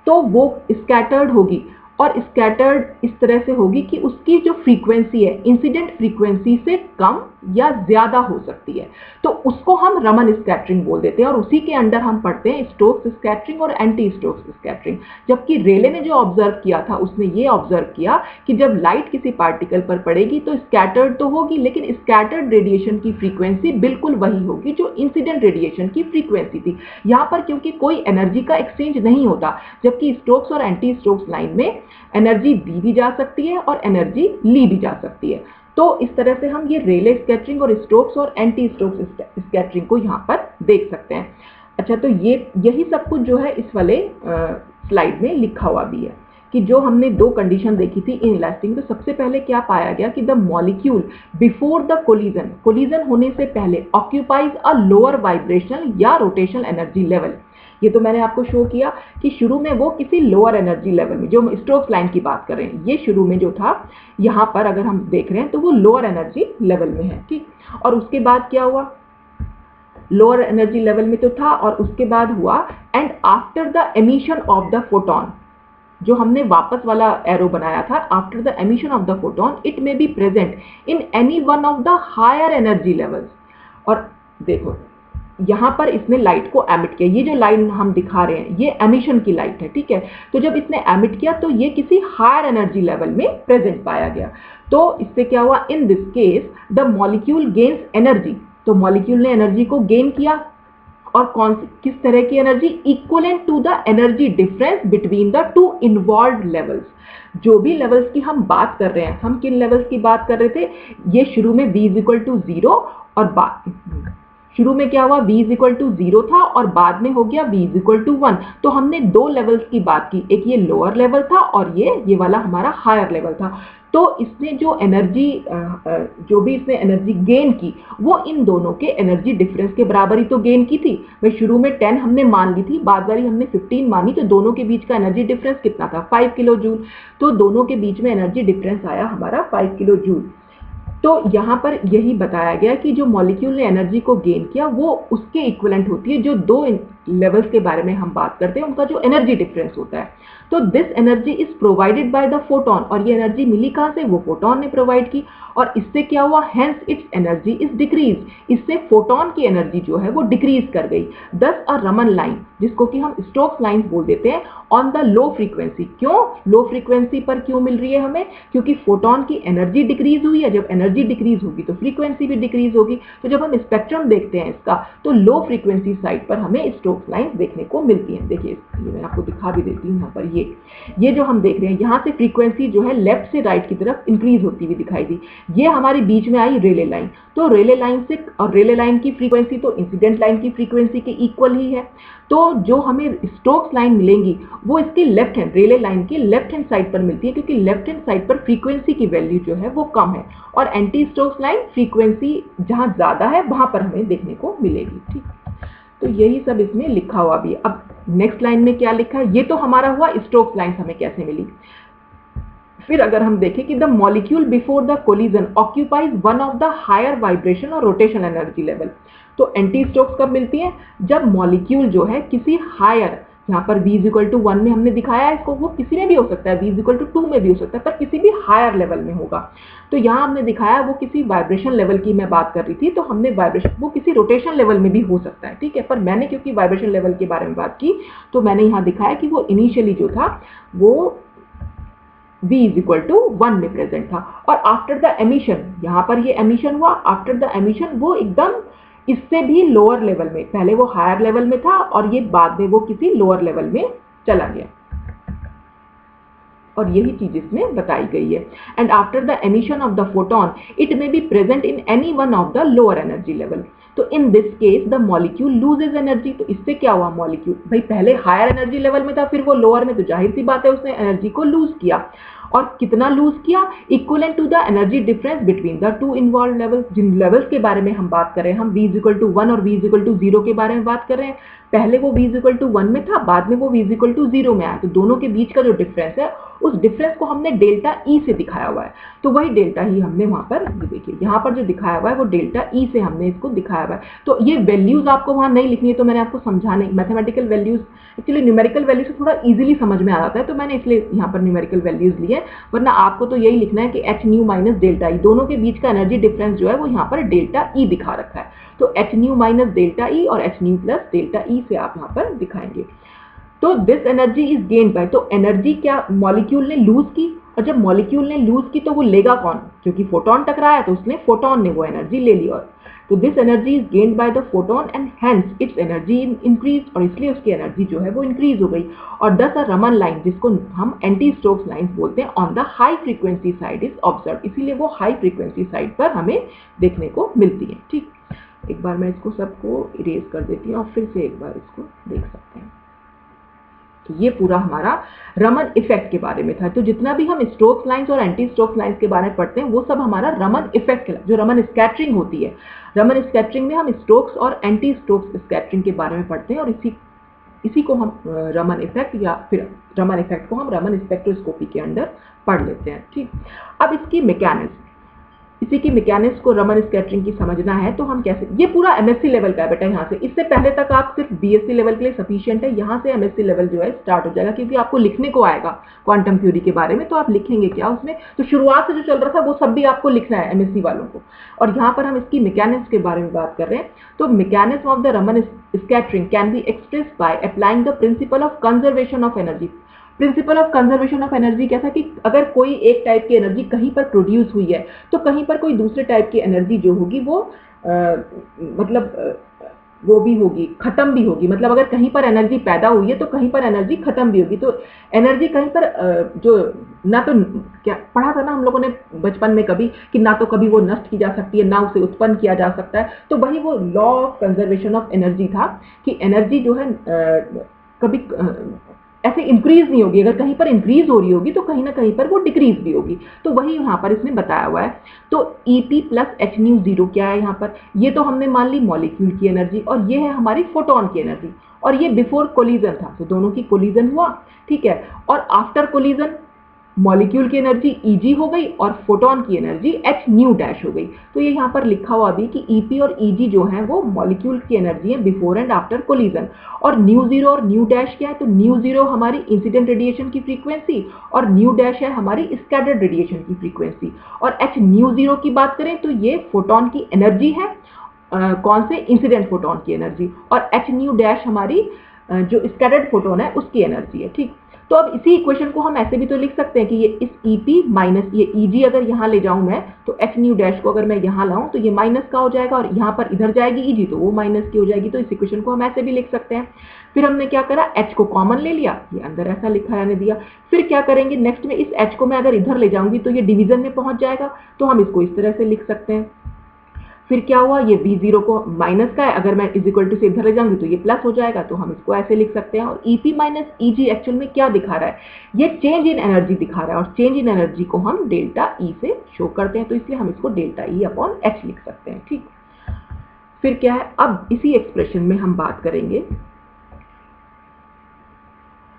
तो वो स्कैटर्ड होगी, और स्कैटर्ड इस तरह से होगी कि उसकी जो फ्रीक्वेंसी है इंसिडेंट फ्रीक्वेंसी से कम या ज़्यादा हो सकती है। तो उसको हम रमन स्कैटरिंग बोल देते हैं, और उसी के अंडर हम पढ़ते हैं स्टोक्स स्कैटरिंग और एंटी स्टोक्स स्कैटरिंग। जबकि रेले ने जो ऑब्जर्व किया था, उसने ये ऑब्जर्व किया कि जब लाइट किसी पार्टिकल पर पड़ेगी तो स्कैटर्ड तो होगी, लेकिन स्कैटर्ड रेडिएशन की फ्रीक्वेंसी बिल्कुल वही होगी जो इंसिडेंट रेडिएशन की फ्रीक्वेंसी थी। यहाँ पर क्योंकि कोई एनर्जी का एक्सचेंज नहीं होता, जबकि स्टोक्स और एंटी स्टोक्स लाइन में एनर्जी दी भी जा सकती है और एनर्जी ली भी जा सकती है। तो इस तरह से हम ये रेले स्कैटरिंग और स्टोक्स और एंटी स्टोक्स स्कैटरिंग को यहाँ पर देख सकते हैं। अच्छा, तो यही सब कुछ जो है इस वाले स्लाइड में लिखा हुआ भी है कि जो हमने दो कंडीशन देखी थी इन इलास्टिक। तो सबसे पहले क्या पाया गया कि the molecule before the collision होने से पहले ऑक्यूपाइज अ लोअर वाइब्रेशनल या रोटेशनल एनर्जी लेवल। ये तो मैंने आपको शो किया कि शुरू में वो किसी लोअर एनर्जी लेवल में, जो स्टोक्स लाइन की बात कर रहे हैं, ये शुरू में जो था यहाँ पर अगर हम देख रहे हैं तो वो लोअर एनर्जी लेवल में है, ठीक। और उसके बाद क्या हुआ, लोअर एनर्जी लेवल में तो था, और उसके बाद हुआ and after the emission of the photon, जो हमने वापस वाला एरो बनाया था, after the emission of the photon it may be present in any one of the higher energy levels. और देखो यहाँ पर इसने लाइट को एमिट किया, ये जो लाइन हम दिखा रहे हैं ये एमिशन की लाइट है, ठीक है। तो जब इसने एमिट किया तो ये किसी हायर एनर्जी लेवल में प्रेजेंट पाया गया। तो इससे क्या हुआ, in this case the molecule gains energy. तो मॉलिक्यूल ने एनर्जी को गेन किया, और किस तरह की energy, equivalent to the energy difference between the two involved levels. जो भी लेवल्स की हम बात कर रहे हैं, हम किन लेवल्स की बात कर रहे थे, ये शुरू में v = 0 और शुरू में क्या हुआ, v = 0 था और बाद में हो गया v = 1। तो हमने दो लेवल्स की बात की, एक ये लोअर लेवल था और ये वाला हमारा हायर लेवल था। तो इसने जो भी इसने एनर्जी गेन की, वो इन दोनों के एनर्जी डिफरेंस के बराबर ही तो गेन की थी। भाई शुरू में 10 हमने मान ली थी, बाद वाली हमने 15 मानी, तो दोनों के बीच का एनर्जी डिफरेंस कितना था, 5 किलो जूल। तो दोनों के बीच में एनर्जी डिफरेंस आया हमारा 5 किलो जूल। तो यहाँ पर यही बताया गया कि जो मॉलिक्यूल ने एनर्जी को गेन किया वो उसके इक्विवेलेंट होती है जो दो लेवल्स के बारे में हम बात करते हैं उनका जो एनर्जी डिफरेंस होता है। तो this energy is provided by the photon, और ये एनर्जी मिली कहाँ से, वो फोटोन ने प्रोवाइड की। और इससे क्या हुआ, hence it's energy is decrease, इससे फोटोन की एनर्जी जो है वो डिक्रीज कर गई। दस अ रमन लाइन, जिसको कि हम स्टोक्स लाइन बोल देते हैं, ऑन द लो फ्रीक्वेंसी। क्यों लो फ्रीक्वेंसी पर क्यों मिल रही है हमें, क्योंकि फोटोन की एनर्जी डिक्रीज हुई है। जब एनर्जी डिक्रीज होगी तो फ्रीक्वेंसी भी डिक्रीज होगी। तो जब हम स्पेक्ट्रम देखते हैं इसका, तो लो फ्रीक्वेंसी साइड पर हमें स्टोक्स लाइन देखने को मिलती है। देखिए ये मैं आपको दिखा भी देती हूँ, यहाँ पर ये जो हम देख रहे हैं, यहाँ से फ्रीक्वेंसी जो है लेफ्ट से राइट की तरफ इंक्रीज होती हुई दिखाई दी। ये हमारे बीच में आई रेले लाइन। तो रेले लाइन से, और रेले लाइन की फ्रीक्वेंसी तो इंसिडेंट लाइन की फ्रीक्वेंसी के इक्वल ही है। तो जो हमें स्टोक्स लाइन मिलेंगी वो इसकी लेफ्ट हैंड, रेले लाइन की लेफ्ट हैंड साइड पर मिलती है, क्योंकि लेफ्ट हैंड साइड पर फ्रीक्वेंसी की वैल्यू जो है वो कम है, और एंटी स्टोक्स लाइन फ्रीक्वेंसी जहाँ ज़्यादा है वहाँ पर हमें देखने को मिलेगी, ठीक। तो यही सब इसमें लिखा हुआ भी है। अब नेक्स्ट लाइन में क्या लिखा है, ये तो हमारा हुआ स्टोक्स लाइन हमें कैसे मिली। फिर अगर हम देखें कि the molecule before the collision occupies one of the higher vibration और रोटेशन एनर्जी लेवल। तो एंटी स्टोक्स कब मिलती है, जब मॉलिक्यूल जो है किसी हायर, यहाँ पर v = 1 में हमने दिखाया है इसको, वो किसी में भी हो सकता है, v = 2 में भी हो सकता है, पर किसी भी हायर लेवल में होगा। तो यहाँ हमने दिखाया वो किसी वाइब्रेशन लेवल की मैं बात कर रही थी, तो हमने वाइब्रेशन, वो किसी रोटेशन लेवल में भी हो सकता है, ठीक है। पर मैंने क्योंकि वाइब्रेशन लेवल के बारे में बात की, तो मैंने यहाँ दिखाया कि वो इनिशियली जो था वो v = 1 में प्रेजेंट था। और आफ्टर द एमिशन, यहाँ पर ये एमिशन हुआ, आफ्टर द एमिशन वो एकदम इससे भी लोअर लेवल में, पहले वो हायर लेवल में था और ये बाद में वो किसी लोअर लेवल में चला गया, और यही चीज इसमें बताई गई है। And after the emission of the photon it may be present in any one of the lower energy level. तो in this case the molecule loses energy. तो इससे क्या हुआ, मॉलिक्यूल भाई पहले हायर एनर्जी लेवल में था, फिर वो लोअर में, तो जाहिर सी बात है उसने एनर्जी को लूज किया। और कितना लूज किया, equivalent to the energy difference between the two involve levels. जिन लेवल्स के बारे में हम बात कर रहे हैं, हम v इक्वल टू 1 और v इक्वल टू 0 के बारे में बात कर रहे हैं। पहले वो v इक्वल टू 1 में था, बाद में वो v इक्वल टू 0 में आया, तो दोनों के बीच का जो डिफरेंस है उस डिफरेंस को हमने डेल्टा ई से दिखाया हुआ है। तो वही डेल्टा ही हमने वहां पर, देखिए यहाँ पर जो दिखाया हुआ है वो डेल्टा ई से हमने इसको दिखाया हुआ है। तो ये वैल्यूज आपको वहां नहीं लिखनी है, तो मैंने आपको समझाने, mathematical values actually numerical value से थोड़ा इजीली समझ में आ जाता है, तो मैंने इसलिए यहाँ पर न्यूमेरिकल वैल्यूज लिए, वरना आपको तो यही लिखना है कि एच न्यू माइनस डेल्टा ई, दोनों के बीच का एनर्जी डिफरेंस जो है वो यहाँ पर डेल्टा ई दिखा रखा है। तो H nu minus delta E और H nu plus delta E से आप यहाँ पर दिखाएंगे। तो this energy is gained by, तो एनर्जी क्या मॉलिक्यूल ने लूज की, और जब मॉलिक्यूल ने लूज की तो वो लेगा कौन, क्योंकि फोटोन टकराया है तो उसने, फोटोन ने वो एनर्जी ले ली। और तो this energy is gained by the photon and hence it's energy increase, और इसलिए उसकी एनर्जी जो है वो इंक्रीज हो गई। और दस अ रमन लाइन, जिसको हम एंटी स्टोक्स लाइंस बोलते हैं, on the high frequency side is observe, इसीलिए वो हाई फ्रीक्वेंसी साइड पर हमें देखने को मिलती है। ठीक, एक बार मैं इसको सबको इरेज कर देती हूँ और फिर से एक बार इसको देख सकते हैं। तो ये पूरा हमारा रमन इफेक्ट के बारे में था। तो जितना भी हम स्टोक्स लाइंस और एंटी स्टोक्स लाइंस के बारे में पढ़ते हैं वो सब हमारा रमन इफेक्ट के, जो रमन स्कैटरिंग होती है, रमन स्कैटरिंग में हम स्टोक्स और एंटी स्टोक्स स्कैटरिंग के बारे में पढ़ते हैं, और इसी को हम रमन इफेक्ट, या फिर रमन इफेक्ट को हम रमन स्पेक्ट्रोस्कोपी के अंडर पढ़ लेते हैं। ठीक, अब इसकी मैकेनिज्म, इसी की मैकेनिक्स को रमन स्कैटरिंग की समझना है तो हम कैसे, ये पूरा एमएससी लेवल का है बेटा, यहाँ से इससे पहले तक आप सिर्फ बीएससी लेवल के लिए सफिशिएंट है, यहाँ से एमएससी लेवल जो है स्टार्ट हो जाएगा, क्योंकि आपको लिखने को आएगा क्वांटम थ्योरी के बारे में, तो आप लिखेंगे क्या उसमें, तो शुरुआत से जो चल रहा था वो सब भी आपको लिखना है एमएससी वालों को। और यहाँ पर हम इसकी मैकेनिक्स के बारे में बात कर रहे हैं। तो mechanism of the Raman scattering can be expressed by applying the principle of conservation of energy. Principle of conservation of energy क्या था कि अगर कोई एक टाइप की एनर्जी कहीं पर प्रोड्यूस हुई है तो कहीं पर कोई दूसरे टाइप की एनर्जी जो होगी वो वो भी होगी, खत्म भी होगी। मतलब अगर कहीं पर एनर्जी पैदा हुई है तो कहीं पर एनर्जी खत्म भी होगी। तो एनर्जी कहीं पर जो ना, तो क्या पढ़ा था ना हम लोगों ने बचपन में कभी, कि ना तो कभी वो नष्ट की जा सकती है ना उसे उत्पन्न किया जा सकता है। तो वही वो law of conservation of energy था कि एनर्जी जो है कभी ऐसे इंक्रीज नहीं होगी, अगर कहीं पर इंक्रीज हो रही होगी तो कहीं ना कहीं पर वो डिक्रीज भी होगी। तो वही यहाँ पर इसने बताया हुआ है। तो EP प्लस एच न्यू 0 क्या है यहाँ पर, ये तो हमने मान ली मॉलिक्यूल की एनर्जी, और ये है हमारी फोटोन की एनर्जी, और ये बिफोर कोलिजन था, तो दोनों की कोलिजन हुआ, ठीक है। और आफ्टर कोलिजन मॉलिक्यूल की एनर्जी Eg हो गई और फोटोन की एनर्जी h न्यू डैश हो गई। तो ये यहाँ पर लिखा हुआ भी कि EP और Eg जो है वो मॉलिक्यूल की एनर्जी है बिफोर एंड आफ्टर कोलिजन। और न्यू 0 और न्यू डैश क्या है, तो न्यू 0 हमारी इंसिडेंट रेडिएशन की फ्रीक्वेंसी और न्यू डैश है हमारी स्कैटर्ड रेडिएशन की फ्रीक्वेंसी। और h न्यू 0 की बात करें तो ये फोटोन की एनर्जी है, कौन से, इंसिडेंट फोटोन की एनर्जी, और h न्यू डैश हमारी जो स्कैटर्ड फोटोन है उसकी एनर्जी है। ठीक, तो अब इसी इक्वेशन को हम ऐसे भी तो लिख सकते हैं कि ये इस EP माइनस ये Eg अगर यहाँ ले जाऊं मैं, तो h न्यू डैश को अगर मैं यहाँ लाऊं तो ये माइनस का हो जाएगा, और यहाँ पर इधर जाएगी Eg तो वो माइनस की हो जाएगी। तो इस इक्वेशन को हम ऐसे भी लिख सकते हैं। फिर हमने क्या करा, h को कॉमन ले लिया, ये अंदर ऐसा लिखा रहने दिया। फिर क्या करेंगे नेक्स्ट में, इस h को मैं अगर इधर ले जाऊंगी तो ये डिवीजन में पहुंच जाएगा, तो हम इसको इस तरह से लिख सकते हैं। फिर क्या हुआ, ये V0 को माइनस का है, अगर मैं इज इक्वल टू से इधर ले जाऊंगी तो ये प्लस हो जाएगा, तो हम इसको ऐसे लिख सकते हैं। और EP माइनस Eg एक्चुअल में क्या दिखा रहा है, ये चेंज इन एनर्जी दिखा रहा है, और चेंज इन एनर्जी को हम डेल्टा E से शो करते हैं, तो इसलिए हम इसको डेल्टा E अपॉन H लिख सकते हैं। ठीक, फिर क्या है, अब इसी एक्सप्रेशन में हम बात करेंगे,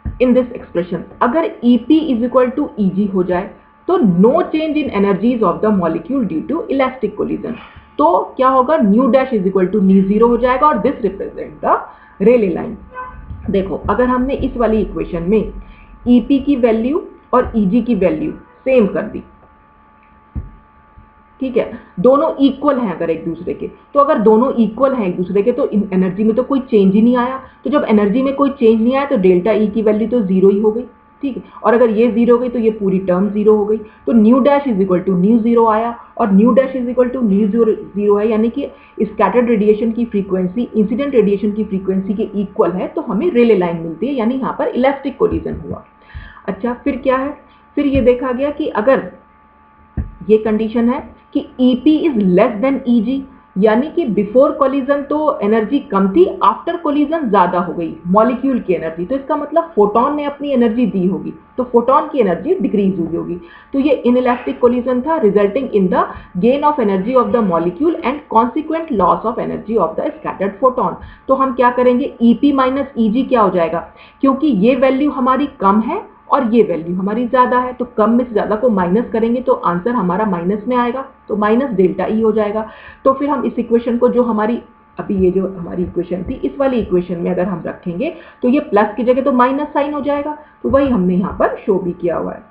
इन दिस एक्सप्रेशन अगर EP is equal to Eg हो जाए तो no change in energies of the molecule due to elastic collision, तो क्या होगा, nu dash is equal to nu 0 हो जाएगा, और this represent the Rayleigh line. देखो अगर हमने इस वाली इक्वेशन में EP की वैल्यू और Eg की वैल्यू सेम कर दी, ठीक है, दोनों इक्वल हैं अगर एक दूसरे के, तो अगर दोनों इक्वल हैं एक दूसरे के तो एनर्जी में तो कोई चेंज ही नहीं आया। तो जब एनर्जी में कोई चेंज नहीं आया तो डेल्टा E की वैल्यू तो 0 ही हो गई, ठीक है। और अगर ये 0 हो गई तो ये पूरी टर्म 0 हो गई। तो nu dash is equal to nu 0 आया, और nu dash is equal to nu 0 है, यानी कि स्कैटर्ड रेडिएशन की फ्रीक्वेंसी इंसिडेंट रेडिएशन की फ्रीक्वेंसी के इक्वल है, तो हमें रेले लाइन मिलती है, यानी यहाँ पर इलास्टिक कोलिजन हुआ। अच्छा, फिर क्या है, फिर ये देखा गया कि अगर ये कंडीशन है कि EP is less than Eg, यानी कि बिफोर कोलिजन तो एनर्जी कम थी, आफ्टर कोलिजन ज्यादा हो गई मॉलिक्यूल की एनर्जी, तो इसका मतलब फोटोन ने अपनी एनर्जी दी होगी, तो फोटोन की एनर्जी डिक्रीज हुई होगी। तो ये इनइलेक्ट्रिक कोलिजन था, resulting in the gain of energy of the molecule and consequent loss of energy of the scattered photon. तो हम क्या करेंगे, ईपी माइनस ईजी क्या हो जाएगा, क्योंकि ये वैल्यू हमारी कम है और ये वैल्यू हमारी ज्यादा है, तो कम में से ज्यादा को माइनस करेंगे तो आंसर हमारा माइनस में आएगा, तो माइनस डेल्टा ई हो जाएगा। तो फिर हम इस इक्वेशन को, जो हमारी अभी ये जो हमारी इक्वेशन थी, इस वाली इक्वेशन में अगर हम रखेंगे तो ये प्लस की जगह तो माइनस साइन हो जाएगा, तो वही हमने यहाँ पर शो भी किया हुआ है।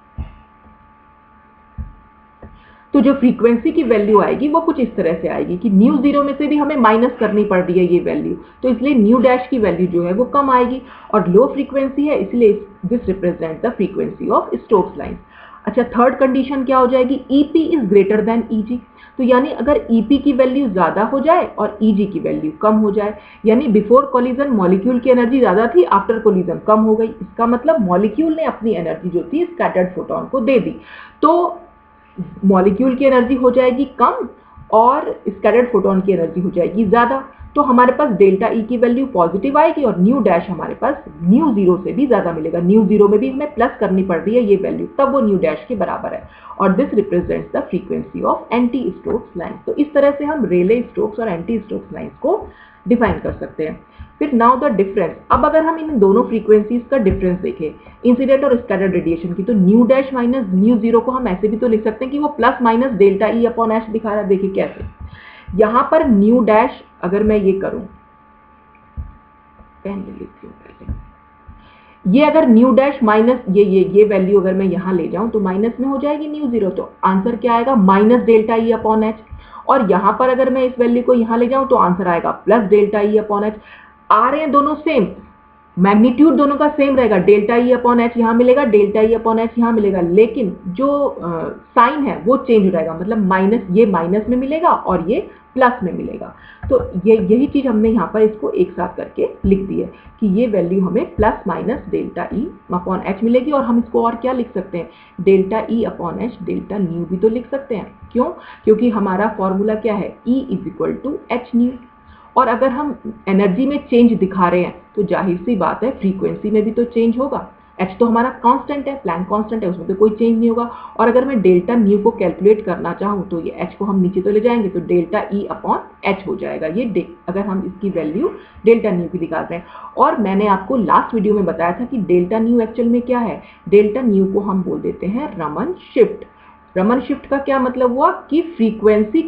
तो जो फ्रीक्वेंसी की वैल्यू आएगी वो कुछ इस तरह से आएगी कि न्यू जीरो में से भी हमें माइनस करनी पड़ रही है ये वैल्यू, तो इसलिए न्यू डैश की वैल्यू जो है वो कम आएगी, और लो फ्रीक्वेंसी है इसलिए this represent the frequency of Stokes line. अच्छा, थर्ड कंडीशन क्या हो जाएगी, EP is greater than easy. तो यानी अगर ईपी की वैल्यू ज्यादा हो जाए और ईजी की वैल्यू कम हो जाए, यानी बिफोर कोलिजन मॉलिक्यूल की एनर्जी ज्यादा थी, आफ्टर कोलिजन कम हो गई, इसका मतलब मॉलिक्यूल ने अपनी एनर्जी जो थी स्कैटर्ड फोटोन को दे दी, तो मॉलिक्यूल की एनर्जी हो जाएगी कम और स्कैटर्ड फोटोन की एनर्जी हो जाएगी ज्यादा। तो हमारे पास डेल्टा ई की वैल्यू पॉजिटिव आएगी और न्यू डैश हमारे पास न्यू जीरो से भी ज्यादा मिलेगा, न्यू जीरो में भी हमें प्लस करनी पड़ रही है ये वैल्यू, तब वो न्यू डैश के बराबर है, और this represents the frequency of anti Stokes line. तो इस तरह से हम रेले स्टोक्स और एंटी स्टोक्स लाइंस को डिफाइन कर सकते हैं। फिर नाउ द डिफरेंस, अब अगर हम इन दोनों फ्रीक्वेंसीज का डिफरेंस देखें, इंसिडेंट और स्कैटर्ड रेडिएशन की, तो nu dash minus mu zero को हम ऐसे भी तो लिख सकते हैं कि वो plus minus delta E upon H दिखा रहा है। देखिए कैसे, यहां पर न्यू डैश अगर मैं ये करूं, पेन ले लेती हूं पहले, ये अगर न्यू डैश माइनस ये वैल्यू अगर मैं यहां ले जाऊं तो माइनस में हो जाएगी न्यू जीरो, तो आंसर क्या आएगा, minus delta E upon H. और यहां पर अगर मैं इस वैल्यू को यहां ले जाऊं तो आंसर आएगा plus delta E upon H. आ रहे हैं दोनों सेम, मैग्नीट्यूड दोनों का सेम रहेगा, डेल्टा ई अपॉन एच यहाँ मिलेगा, डेल्टा ई अपॉन एच यहाँ मिलेगा, लेकिन जो साइन है वो चेंज हो जाएगा, मतलब माइनस, ये माइनस में मिलेगा और ये प्लस में मिलेगा। तो ये यही चीज हमने यहाँ पर इसको एक साथ करके लिख दी है कि ये वैल्यू हमें plus minus delta E upon H मिलेगी, और हम इसको और क्या लिख सकते हैं, delta E upon H delta nu भी तो लिख सकते हैं। क्यों, क्योंकि हमारा फॉर्मूला क्या है, E is equal to h nu, और अगर हम एनर्जी में चेंज दिखा रहे हैं तो जाहिर सी बात है फ्रीक्वेंसी में भी तो चेंज होगा, एच तो हमारा कांस्टेंट है, प्लैंक कांस्टेंट है, उसमें तो कोई चेंज नहीं होगा। और अगर मैं डेल्टा न्यू को कैलकुलेट करना चाहूँ तो ये एच को हम नीचे तो ले जाएंगे, तो डेल्टा ई अपॉन एच हो जाएगा ये अगर हम इसकी वैल्यू डेल्टा न्यू की दिखाते हैं। और मैंने आपको लास्ट वीडियो में बताया था कि डेल्टा न्यू एक्चुअल में क्या है, डेल्टा न्यू को हम बोल देते हैं रमन शिफ्ट। रमन शिफ्ट का क्या मतलब हुआ कि फ्रीक्वेंसी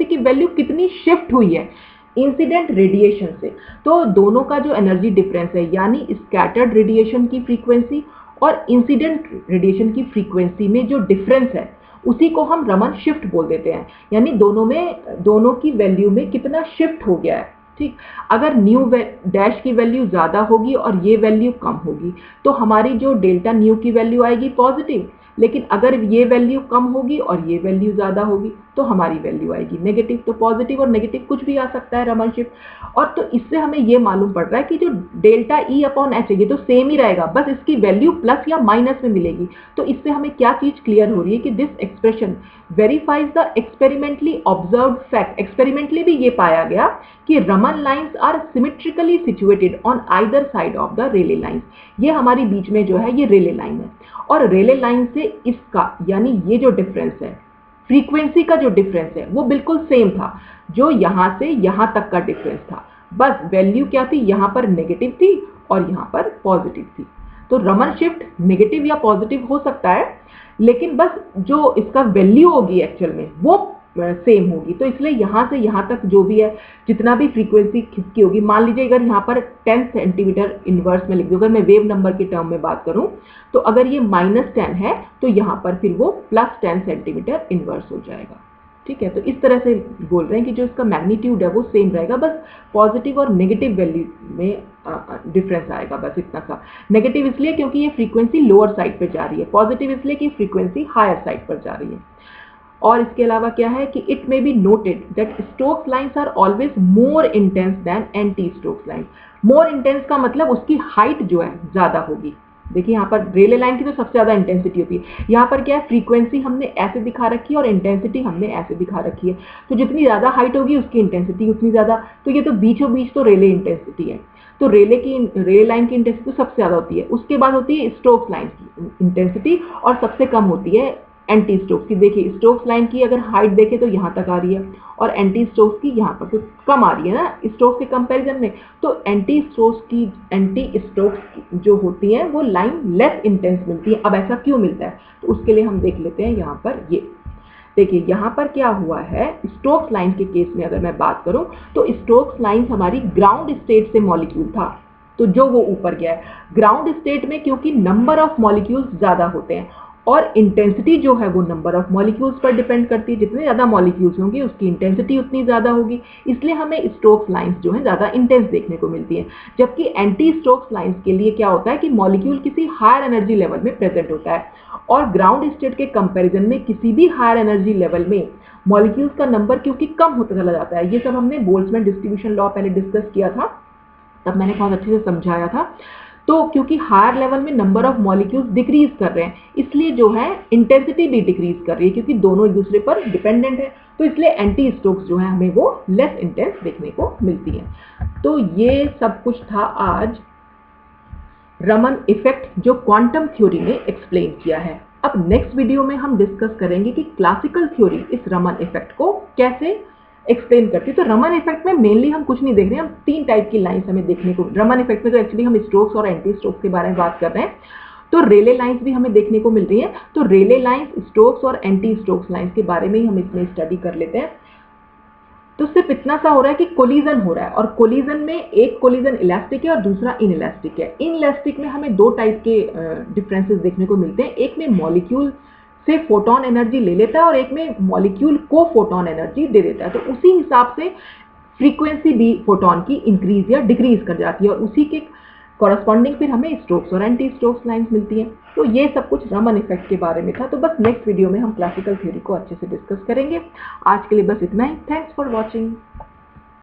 की वैल्यू कितनी शिफ्ट हुई है इंसिडेंट रेडिएशन से। तो दोनों का जो एनर्जी डिफरेंस है, यानी स्कैटर्ड रेडिएशन की फ्रीक्वेंसी और इंसिडेंट रेडिएशन की फ्रीक्वेंसी में जो डिफरेंस है उसी को हम रमन शिफ्ट बोल देते हैं, यानी दोनों की वैल्यू में कितना शिफ्ट हो गया है। ठीक, अगर न्यू डैश की वैल्यू ज्यादा होगी और ये वैल्यू कम होगी तो हमारी जो डेल्टा न्यू की वैल्यू आएगी पॉजिटिव, लेकिन अगर ये वैल्यू कम होगी और ये वैल्यू ज्यादा होगी तो हमारी वैल्यू आएगी नेगेटिव। तो पॉजिटिव और नेगेटिव कुछ भी आ सकता है रमन शिफ्ट। और तो इससे हमें ये मालूम पड़ रहा है कि जो डेल्टा ई अपॉन एच है ये तो सेम ही रहेगा, बस इसकी वैल्यू प्लस या माइनस में मिलेगी। तो इससे हमें क्या चीज क्लियर हो रही है कि this expression verifies the experimentally observed fact. Experimentally भी ये पाया गया कि Raman lines are symmetrically situated on either side of the Rayleigh lines. ये हमारी बीच में जो है ये रेले लाइन है, और रेले लाइन से इसका यानी ये जो डिफरेंस है फ्रीक्वेंसी का जो डिफरेंस है वो बिल्कुल सेम था जो यहां से यहां तक का डिफरेंस था, बस वैल्यू क्या थी, यहां पर नेगेटिव थी और यहां पर पॉजिटिव थी। तो रमन शिफ्ट नेगेटिव या पॉजिटिव हो सकता है, लेकिन बस जो इसका वैल्यू होगी एक्चुअल में वो सेम होगी। तो इसलिए यहां से यहां तक जो भी है जितना भी फ्रीक्वेंसी खिसकी होगी, मान लीजिए अगर यहाँ पर 10 सेंटीमीटर इनवर्स में लिख दूं, अगर मैं वेव नंबर के टर्म में बात करूं तो अगर ये -10 है तो यहाँ पर फिर वो +10 सेंटीमीटर इनवर्स हो जाएगा। ठीक है, तो इस तरह से बोल रहे हैं कि जो इसका मैग्नीट्यूड है वो सेम रहेगा, बस पॉजिटिव और नेगेटिव वैल्यू में डिफरेंस आएगा, बस इतना सा। नेगेटिव इसलिए क्योंकि ये फ्रीक्वेंसी लोअर साइड पर जा रही है, पॉजिटिव इसलिए कि फ्रीक्वेंसी हायर साइड पर जा रही है। और इसके अलावा क्या है कि it may be noted that Stokes lines are always more intense than anti Stokes lines. More intense का मतलब उसकी हाइट जो है ज्यादा होगी, देखिए यहाँ पर रेले लाइन की तो सबसे ज़्यादा इंटेंसिटी होती है। यहाँ पर क्या है, फ्रीक्वेंसी हमने ऐसे दिखा रखी है और इंटेंसिटी हमने ऐसे दिखा रखी है। तो जितनी ज़्यादा हाइट होगी उसकी इंटेंसिटी उतनी ज़्यादा। तो ये तो बीचों बीच तो रेले इंटेंसिटी है। तो रेले लाइन की इंटेंसिटी सबसे ज़्यादा होती है। उसके बाद होती है स्टोक्स लाइन की इंटेंसिटी, और सबसे कम होती है एंटी स्टोक्स की। देखिए स्टोक्स लाइन की अगर हाइट देखें तो यहाँ तक आ रही है, और एंटी स्टोक्स की यहाँ पर तो कम आ रही है ना स्टोक्स के कंपैरिजन में। तो एंटी स्टोक्स जो होती हैं वो लाइन लेस इंटेंस मिलती है। अब ऐसा क्यों मिलता है, तो उसके लिए हम देख लेते हैं। यहाँ पर ये देखिए, यहाँ पर क्या हुआ है, स्टोक्स लाइन के केस में अगर मैं बात करूँ तो स्टोक्स लाइन हमारी ग्राउंड स्टेट से मॉलिक्यूल था, तो जो वो ऊपर गया है। ग्राउंड स्टेट में क्योंकि नंबर ऑफ मॉलिक्यूल्स ज़्यादा होते हैं, और इंटेंसिटी जो है वो नंबर ऑफ मॉलिक्यूल्स पर डिपेंड करती है। जितने ज़्यादा मॉलिक्यूल्स होंगे उसकी इंटेंसिटी उतनी ज़्यादा होगी, इसलिए हमें स्टोक्स लाइंस जो है ज़्यादा इंटेंस देखने को मिलती हैं। जबकि एंटी स्टोक्स लाइंस के लिए क्या होता है कि मॉलिक्यूल किसी हायर एनर्जी लेवल में प्रेजेंट होता है, और ग्राउंड स्टेट के कंपैरिजन में किसी भी हायर एनर्जी लेवल में मॉलिक्यूल्स का नंबर क्योंकि कम होता चला जाता है। ये सब हमने बोल्ट्जमैन डिस्ट्रीब्यूशन लॉ पहले डिस्कस किया था, तब मैंने बहुत अच्छे से समझाया था। तो क्योंकि हायर लेवल में नंबर ऑफ मॉलिक्यूल्स डिक्रीज कर रहे हैं, इसलिए जो है इंटेंसिटी भी डिक्रीज कर रही है, क्योंकि दोनों एक दूसरे पर डिपेंडेंट है। तो इसलिए एंटी स्टोक्स जो है हमें वो लेस इंटेंस देखने को मिलती है। तो ये सब कुछ था आज रमन इफेक्ट, जो क्वांटम थ्योरी ने एक्सप्लेन किया है। अब नेक्स्ट वीडियो में हम डिस्कस करेंगे कि क्लासिकल थ्योरी इस रमन इफेक्ट को कैसे एक्सप्लेन करती है। तो रमन इफेक्ट में मेनली हम कुछ नहीं देख रहे हैं, हम 3 टाइप की लाइंस हमें देखने को। रमन इफेक्ट में तो एक्चुअली हम स्टोक्स और एंटी स्टोक्स के बारे में बात कर रहे हैं। तो रेले लाइंस भी हमें देखने को मिल रही है। तो रेले लाइंस, स्टोक्स और एंटी स्टोक्स लाइंस के बारे में ही हम इसमें स्टडी कर लेते हैं। तो सिर्फ इतना सा हो रहा है कि कोलिजन हो रहा है, और कोलिजन में एक कोलिजन इलास्टिक है और दूसरा इनइलास्टिक है। इनइलास्टिक में हमें 2 टाइप के डिफरेंसेस देखने को मिलते हैं। एक में मॉलिक्यूल से फोटोन एनर्जी ले लेता है और एक में मॉलिक्यूल को फोटोन एनर्जी दे देता है। तो उसी हिसाब से फ्रीक्वेंसी भी फोटोन की इंक्रीज या डिक्रीज कर जाती है, और उसी के कॉरस्पॉन्डिंग फिर हमें स्टोक्स और एंटी स्टोक्स लाइंस मिलती हैं। तो ये सब कुछ रमन इफेक्ट के बारे में था। तो बस नेक्स्ट वीडियो में हम क्लासिकल थ्योरी को अच्छे से डिस्कस करेंगे। आज के लिए बस इतना ही। Thanks for watching.